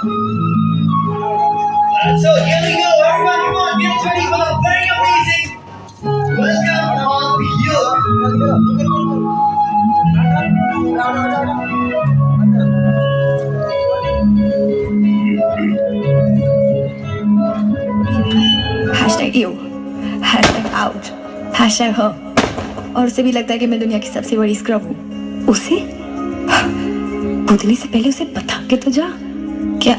So here we go, everyone, come on, get ready for the very amazing welcome on you. Hashtag you, hashtag out, hashtag her। और उसे भी लगता है कि मैं दुनिया की सबसे बड़ी स्क्रब हूँ। उसे कूदने से पहले उसे बता के तो जा। क्या